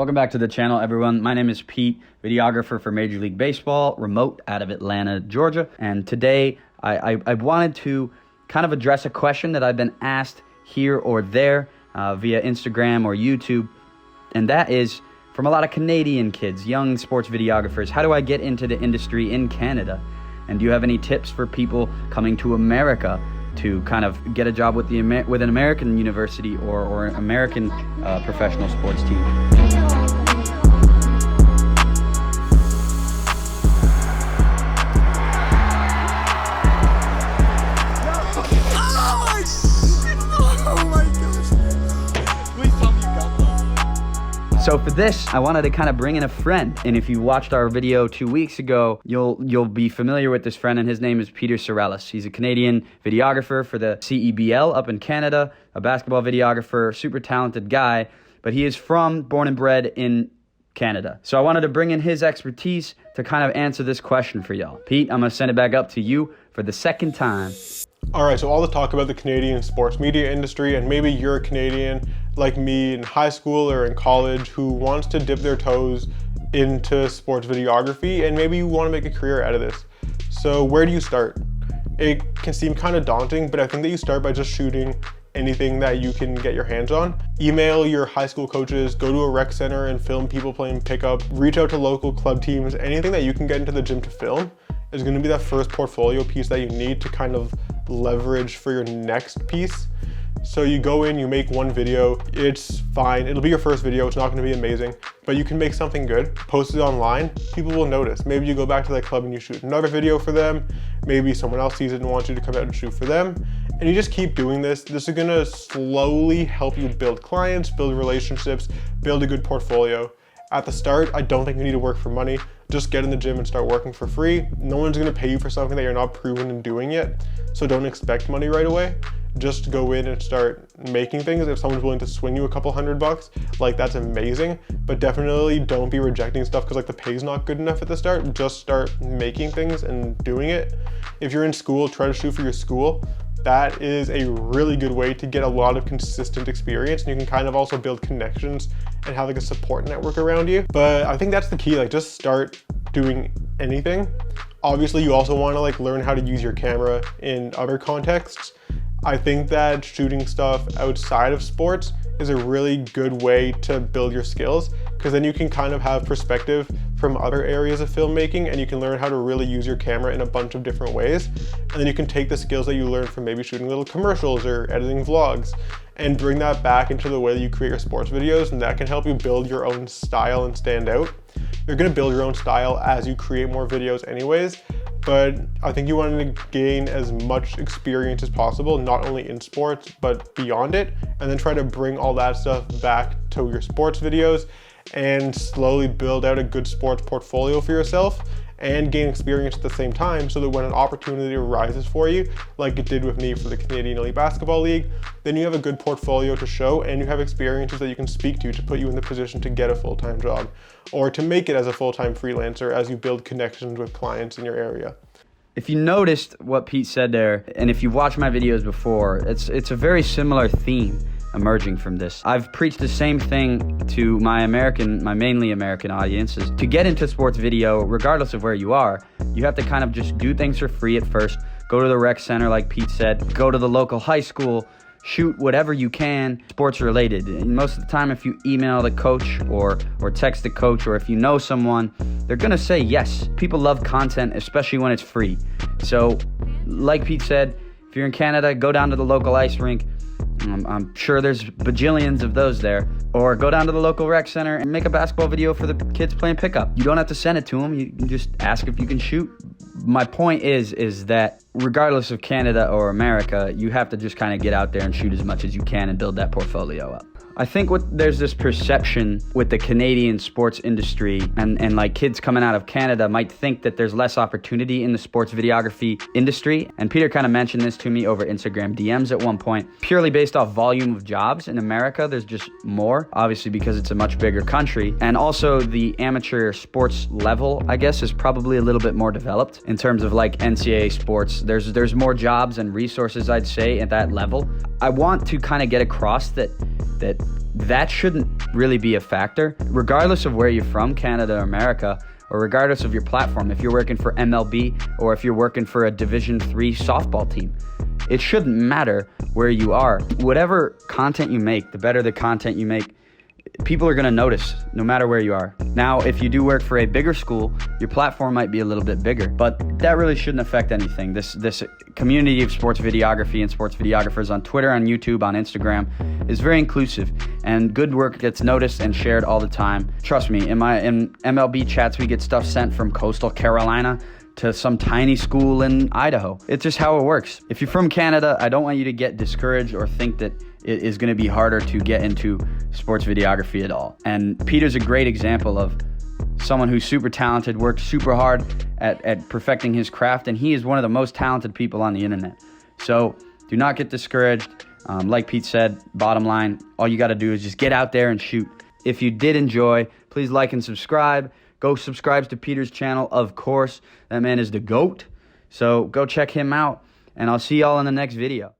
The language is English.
Welcome back to the channel, everyone. My name is Pete, videographer for Major League Baseball, remote out of Atlanta, Georgia. And today I wanted to kind of address a question that I've been asked here or there via Instagram or YouTube. And that is from a lot of Canadian kids, young sports videographers. How do I get into the industry in Canada? And do you have any tips for people coming to America to kind of get a job with an American university or an American professional sports team? So for this, I wanted to kind of bring in a friend. And if you watched our video 2 weeks ago, you'll be familiar with this friend, and his name is Peter Sarellas. He's a Canadian videographer for the CEBL up in Canada, a basketball videographer, super talented guy, but he is born and bred in Canada. So I wanted to bring in his expertise to kind of answer this question for y'all. Pete, I'm gonna send it back up to you for the second time. All right, so all the talk about the Canadian sports media industry, and maybe you're a Canadian like me in high school or in college who wants to dip their toes into sports videography, and maybe you want to make a career out of this. So where do you start? It can seem kind of daunting, but I think that you start by just shooting anything that you can get your hands on. Email your high school coaches, go to a rec center and film people playing pickup, reach out to local club teams. Anything that you can get into the gym to film is going to be that first portfolio piece that you need to kind of leverage for your next piece. So you go in, you make one video, it's fine. It'll be your first video, it's not gonna be amazing, but you can make something good, post it online, people will notice. Maybe you go back to that club and you shoot another video for them, maybe someone else sees it and wants you to come out and shoot for them, and you just keep doing this. This is gonna slowly help you build clients, build relationships, build a good portfolio. At the start, I don't think you need to work for money. Just get in the gym and start working for free. No one's gonna pay you for something that you're not proven in doing yet, so don't expect money right away. Just go in and start making things. If someone's willing to swing you a couple $100, like that's amazing, but definitely don't be rejecting stuff because like the pay's not good enough at the start. Just start making things and doing it. If you're in school, try to shoot for your school. That is a really good way to get a lot of consistent experience, and you can kind of also build connections and have like a support network around you. But I think that's the key, like just start doing anything. Obviously you also want to like learn how to use your camera in other contexts. I think that shooting stuff outside of sports is a really good way to build your skills, because then you can kind of have perspective from other areas of filmmaking, and you can learn how to really use your camera in a bunch of different ways. And then you can take the skills that you learned from maybe shooting little commercials or editing vlogs and bring that back into the way that you create your sports videos, and that can help you build your own style and stand out. You're gonna build your own style as you create more videos anyways, but I think you want to gain as much experience as possible, not only in sports, but beyond it, and then try to bring all that stuff back to your sports videos and slowly build out a good sports portfolio for yourself and gain experience at the same time, so that when an opportunity arises for you, like it did with me for the Canadian Elite Basketball League, then you have a good portfolio to show and you have experiences that you can speak to put you in the position to get a full-time job or to make it as a full-time freelancer as you build connections with clients in your area. If you noticed what Pete said there, and if you've watched my videos before, it's a very similar theme emerging from this. I've preached the same thing to my mainly American audiences. To get into sports video, regardless of where you are, you have to kind of just do things for free at first. Go to the rec center, like Pete said, go to the local high school, shoot whatever you can sports related. And most of the time, if you email the coach or text the coach, or if you know someone, they're gonna say yes. People love content, especially when it's free. So like Pete said, if you're in Canada, go down to the local ice rink. I'm sure there's bajillions of those there. Or go down to the local rec center and make a basketball video for the kids playing pickup. You don't have to send it to them. You can just ask if you can shoot. My point is that regardless of Canada or America, you have to just kind of get out there and shoot as much as you can and build that portfolio up. I think there's this perception with the Canadian sports industry, and like kids coming out of Canada might think that there's less opportunity in the sports videography industry. And Peter kind of mentioned this to me over Instagram DMs at one point. Purely based off volume of jobs in America, there's just more, obviously because it's a much bigger country. And also the amateur sports level, I guess, is probably a little bit more developed in terms of like NCAA sports. There's more jobs and resources, I'd say, at that level. I want to kind of get across that shouldn't really be a factor. Regardless of where you're from, Canada or America, or regardless of your platform, if you're working for MLB or if you're working for a Division III softball team, it shouldn't matter where you are. Whatever content you make, the better the content you make, people are gonna notice no matter where you are. Now, if you do work for a bigger school, your platform might be a little bit bigger, but that really shouldn't affect anything. This community of sports videography and sports videographers on Twitter, on YouTube, on Instagram is very inclusive, and good work gets noticed and shared all the time. Trust me, in MLB chats, we get stuff sent from coastal Carolina to some tiny school in Idaho. It's just how it works. If you're from Canada, I don't want you to get discouraged or think that it is going to be harder to get into sports videography at all. And Peter's a great example of someone who's super talented, worked super hard at perfecting his craft, and he is one of the most talented people on the internet. So do not get discouraged. Like Pete said, bottom line, all you got to do is just get out there and shoot. If you did enjoy, please like and subscribe. Go subscribe to Peter's channel, of course. That man is the GOAT. So go check him out, and I'll see y'all in the next video.